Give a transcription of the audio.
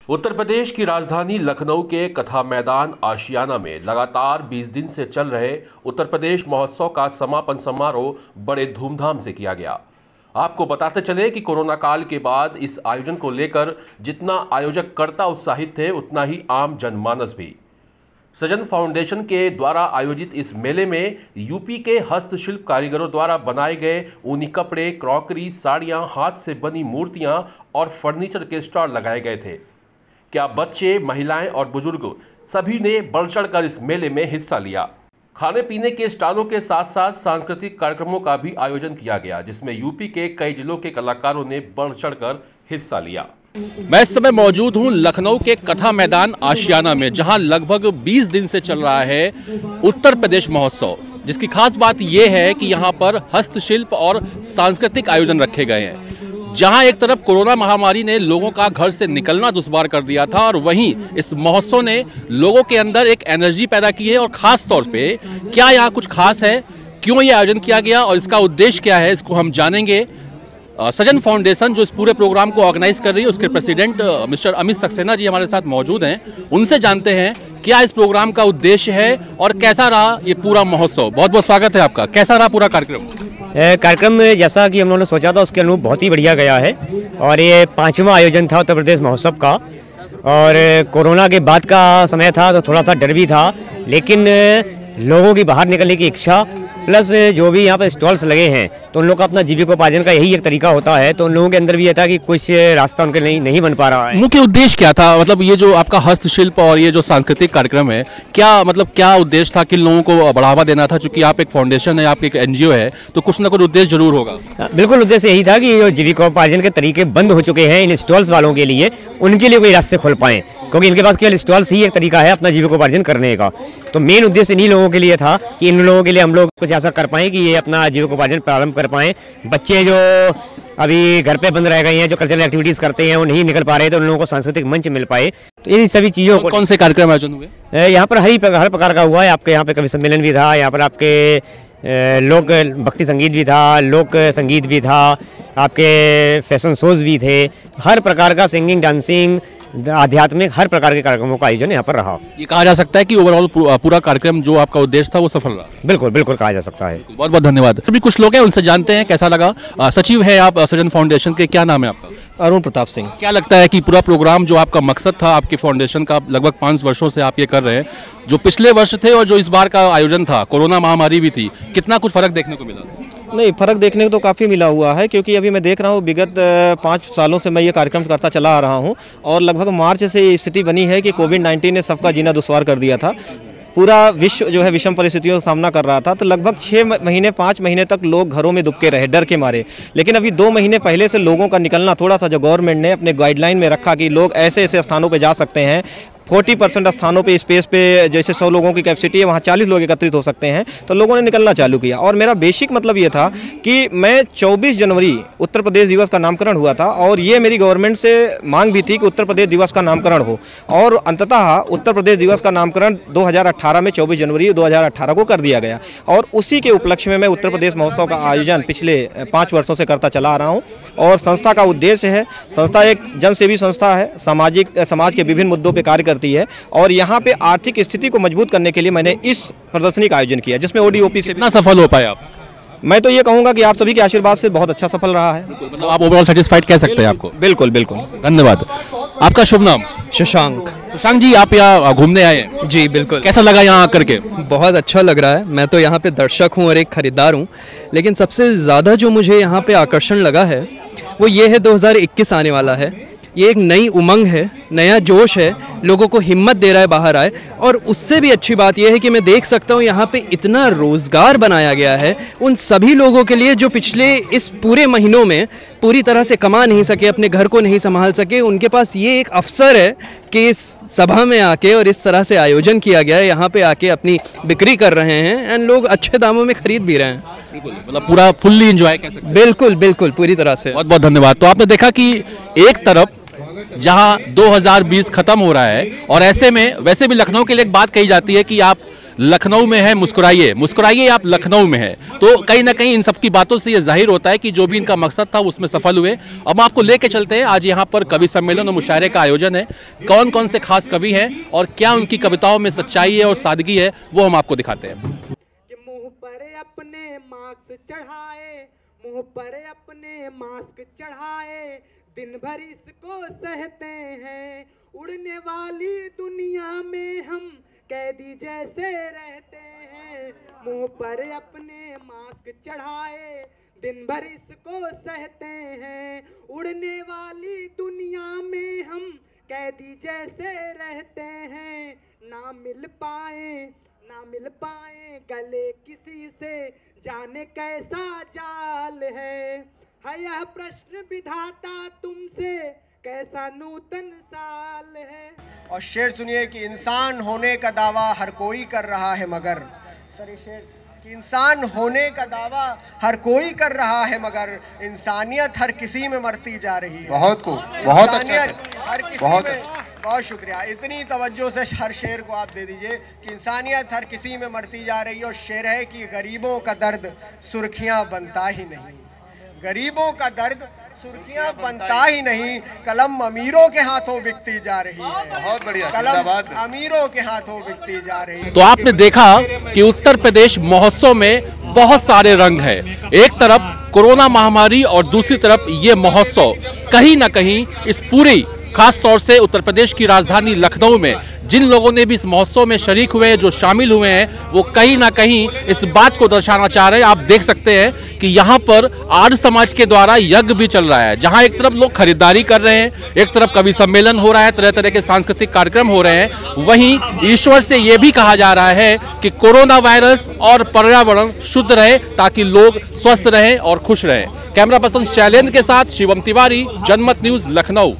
उत्तर प्रदेश की राजधानी लखनऊ के कथा मैदान आशियाना में लगातार 20 दिन से चल रहे उत्तर प्रदेश महोत्सव का समापन समारोह बड़े धूमधाम से किया गया। आपको बताते चले कि कोरोना काल के बाद इस आयोजन को लेकर जितना आयोजककर्ता उत्साहित थे, उतना ही आम जनमानस भी। सृजन फाउंडेशन के द्वारा आयोजित इस मेले में यूपी के हस्तशिल्प कारीगरों द्वारा बनाए गए ऊनी कपड़े, क्रॉकरी, साड़ियां, हाथ से बनी मूर्तियां और फर्नीचर के स्टॉल लगाए गए थे। क्या बच्चे, महिलाएं और बुजुर्ग सभी ने बढ़ चढ़कर इस मेले में हिस्सा लिया। खाने पीने के स्टॉलों के साथ साथ सांस्कृतिक कार्यक्रमों का भी आयोजन किया गया, जिसमें यूपी के कई जिलों के कलाकारों ने बढ़ चढ़कर हिस्सा लिया। मैं इस समय मौजूद हूं लखनऊ के कथा मैदान आशियाना में, जहां लगभग 20 दिन से चल रहा है उत्तर प्रदेश महोत्सव, जिसकी खास बात यह है कि यहां पर हस्तशिल्प और सांस्कृतिक आयोजन रखे गए हैं। जहां एक तरफ कोरोना महामारी ने लोगों का घर से निकलना दुश्वार कर दिया था, और वहीं इस महोत्सव ने लोगों के अंदर एक एनर्जी पैदा की है। और खास तौर पे क्या यहाँ कुछ खास है, क्यों ये आयोजन किया गया और इसका उद्देश्य क्या है, इसको हम जानेंगे। सृजन फाउंडेशन जो इस पूरे प्रोग्राम को ऑर्गेनाइज कर रही है, उसके प्रेसिडेंट मिस्टर अमित सक्सेना जी हमारे साथ मौजूद हैं। उनसे जानते हैं क्या इस प्रोग्राम का उद्देश्य है और कैसा रहा ये पूरा महोत्सव। बहुत बहुत स्वागत है आपका। कैसा रहा पूरा कार्यक्रम जैसा कि हम लोगों ने सोचा था उसके अनुरूप बहुत ही बढ़िया गया है। और ये 5वां आयोजन था उत्तर प्रदेश महोत्सव का, और कोरोना के बाद का समय था तो थोड़ा सा डर भी था, लेकिन लोगों की बाहर निकलने की इच्छा प्लस जो भी यहाँ पर स्टॉल्स लगे हैं तो उन लोगों का अपना जीविकोपार्जन का यही एक तरीका होता है, तो उन लोगों के अंदर भी ये था कि कुछ रास्ता उनके नहीं बन पा रहा है। मुख्य उद्देश्य क्या था, मतलब ये जो आपका हस्तशिल्प और ये जो सांस्कृतिक कार्यक्रम है, क्या उद्देश्य था? किन लोगों को बढ़ावा देना था? चूंकि आप एक फाउंडेशन है, आप एक NGO है, तो कुछ ना कुछ उद्देश्य जरूर होगा। बिल्कुल, उद्देश्य यही था कि जीविकोपार्जन के तरीके बंद हो चुके हैं इन स्टॉल्स वालों के लिए, उनके लिए कोई रास्ते खोल पाएँ, क्योंकि इनके पास केवल स्टॉल्स ही एक तरीका है अपना जीविकोपार्जन करने का। तो मेन उद्देश्य इन्हीं लोगों के लिए था कि इन लोगों के लिए हम लोग कुछ ऐसा कर पाएँ कि ये अपना जीविकोपार्जन प्रारंभ कर पाएँ। बच्चे जो अभी घर पे बंद रह गए हैं, जो कल्चरल एक्टिविटीज़ करते हैं, वो नहीं निकल पा रहे, तो उन लोगों को सांस्कृतिक मंच मिल पाए। तो इन सभी चीज़ों को कौन से कार्यक्रम आयोजन हुए यहाँ पर हर प्रकार का हुआ है। आपके यहाँ पे कवि सम्मेलन भी था, यहाँ पर आपके लोक भक्ति संगीत भी था, लोक संगीत भी था, आपके फैशन शोज भी थे, हर प्रकार का सिंगिंग, डांसिंग, आध्यात्मिक हर प्रकार के कार्यक्रमों का आयोजन यहाँ पर रहा। ये कहा जा सकता है कि ओवरऑल पूरा कार्यक्रम जो आपका उद्देश्य था वो सफल रहा। बिल्कुल बिल्कुल कहा जा सकता है। बहुत बहुत धन्यवाद। अभी कुछ लोग हैं, उनसे जानते हैं कैसा लगा। सचिव है आप सृजन फाउंडेशन के, क्या नाम है आपका? अरुण प्रताप सिंह। क्या लगता है कि पूरा प्रोग्राम जो आपका मकसद था आपके फाउंडेशन का, लगभग 5 वर्षों से आप ये कर रहे हैं, जो पिछले वर्ष थे और जो इस बार का आयोजन था, कोरोना महामारी भी थी, कितना कुछ फर्क देखने को मिला? नहीं, फ़र्क देखने को तो काफ़ी मिला हुआ है, क्योंकि अभी मैं देख रहा हूँ विगत 5 सालों से मैं ये कार्यक्रम करता चला आ रहा हूँ, और लगभग मार्च से स्थिति बनी है कि कोविड-19 ने सबका जीना दुश्वार कर दिया था। पूरा विश्व जो है विषम परिस्थितियों का सामना कर रहा था, तो लगभग 5 महीने तक लोग घरों में दुबके रहे डर के मारे। लेकिन अभी 2 महीने पहले से लोगों का निकलना थोड़ा सा, जो गवर्नमेंट ने अपने गाइडलाइन में रखा कि लोग ऐसे ऐसे स्थानों पर जा सकते हैं, 40% स्थानों पे स्पेस पे जैसे 100 लोगों की कैपेसिटी है, वहाँ 40 लोग एकत्रित हो सकते हैं, तो लोगों ने निकलना चालू किया। और मेरा बेसिक मतलब ये था कि मैं 24 जनवरी उत्तर प्रदेश दिवस का नामकरण हुआ था, और ये मेरी गवर्नमेंट से मांग भी थी कि उत्तर प्रदेश दिवस का नामकरण हो, और अंततः उत्तर प्रदेश दिवस का नामकरण 2018 में 24 जनवरी 2018 को कर दिया गया। और उसी के उपलक्ष्य में मैं उत्तर प्रदेश महोत्सव का आयोजन पिछले 5 वर्षों से करता चला आ रहा हूँ। और संस्था का उद्देश्य है, संस्था एक जनसेवी संस्था है, समाज के विभिन्न मुद्दों पर कार्य है, और यहाँ पे आर्थिक स्थिति को मजबूत करने के लिए मैंने इस प्रदर्शनी का आयोजन किया, जिसमें ODOP से कितना सफल हो पाए आप? मैं तो ये कहूँगा कि आप सभी के आशीर्वाद से बहुत अच्छा सफल रहा है। मतलब आप ओवरऑल सेटिस्फाइड कह सकते हैं आपको? बिल्कुल बिल्कुल। धन्यवाद। आपका शुभ नाम? शशांक। शशांक जी, आप यहाँ घूमने आए हैं? जी बिल्कुल। कैसा लगा यहाँ आकर के? बहुत अच्छा लग रहा है। मैं तो यहाँ पे दर्शक हूँ और एक खरीदार हूँ, लेकिन सबसे ज़्यादा जो मुझे यहाँ पे आकर्षण लगा है वो ये है 2021 आने वाला है। ये एक नई उमंग है, नया जोश है, लोगों को हिम्मत दे रहा है बाहर आए। और उससे भी अच्छी बात यह है कि मैं देख सकता हूँ यहाँ पे इतना रोज़गार बनाया गया है उन सभी लोगों के लिए जो पिछले इस पूरे महीनों में पूरी तरह से कमा नहीं सके, अपने घर को नहीं संभाल सके। उनके पास ये एक अवसर है कि इस सभा में आके और इस तरह से आयोजन किया गया है, यहाँ पे आके अपनी बिक्री कर रहे हैं, एंड लोग अच्छे दामों में खरीद भी रहे हैं। मतलब पूरा फुल्ली एंजॉय कर सकते हैं। बिल्कुल बिल्कुल, पूरी तरह से। बहुत बहुत धन्यवाद। तो आपने देखा कि एक तरफ जहां 2020 खत्म हो रहा है, और ऐसे में वैसे भी लखनऊ के लिए एक बात कही जाती है कि आप लखनऊ में है, मुस्कुराइए मुस्कुराइए, आप लखनऊ में है। तो कहीं ना कहीं इन सब की बातों से ये जाहिर होता है कि जो भी इनका मकसद था उसमें सफल हुए। अब आपको लेके चलते हैं, आज यहाँ पर कवि सम्मेलन और मुशायरे का आयोजन है। कौन कौन से खास कवि हैं और क्या उनकी कविताओं में सच्चाई है और सादगी है, वो हम आपको दिखाते हैं। मुंह पर अपने मास्क चढ़ाए, मुंह पर अपने मास्क चढ़ाए, दिन भर इसको सहते हैं। उड़ने वाली दुनिया में हम कैदी जैसे रहते हैं। मुंह पर अपने मास्क चढ़ाए, दिन भर इसको सहते हैं। उड़ने वाली दुनिया में हम कैदी जैसे रहते हैं। ना मिल पाए गले किसी से, जाने कैसा जाल है यह प्रश्न विधाता तुमसे, कैसा नूतन साल है। और शेर सुनिए कि इंसान होने का दावा हर कोई कर रहा है मगर, सर शेर कि इंसान होने का दावा हर कोई कर रहा है मगर इंसानियत हर किसी में मरती जा रही है। बहुत अच्छा हर किसी में। बहुत शुक्रिया, इतनी तवज्जो से हर शेर को आप दे दीजिए कि इंसानियत हर किसी में मरती जा रही है। और शेर है कि गरीबों का दर्द सुर्खियां बनता ही नहीं, गरीबों का दर्द सुर्खियां बनता ही नहीं, कलम अमीरों के हाथों बिकती जा रही है। बहुत बढ़िया, कलम अमीरों के हाथों बिकती जा रही है। तो आपने देखा कि उत्तर प्रदेश महोत्सव में बहुत सारे रंग हैं। एक तरफ कोरोना महामारी और दूसरी तरफ ये महोत्सव कहीं ना कहीं इस पूरी, खास तौर से उत्तर प्रदेश की राजधानी लखनऊ में जिन लोगों ने भी इस महोत्सव में शरीक हुए हैं, जो शामिल हुए हैं, वो कहीं ना कहीं इस बात को दर्शाना चाह रहे हैं। आप देख सकते हैं कि यहाँ पर आर्य समाज के द्वारा यज्ञ भी चल रहा है, जहाँ एक तरफ लोग खरीदारी कर रहे हैं, एक तरफ कवि सम्मेलन हो रहा है, तरह तरह के सांस्कृतिक कार्यक्रम हो रहे हैं। वहीं ईश्वर से ये भी कहा जा रहा है कि कोरोना वायरस और पर्यावरण शुद्ध रहे ताकि लोग स्वस्थ रहें और खुश रहें। कैमरा पर्सन शैलेंद्र के साथ शिवम तिवारी, जनमत न्यूज, लखनऊ।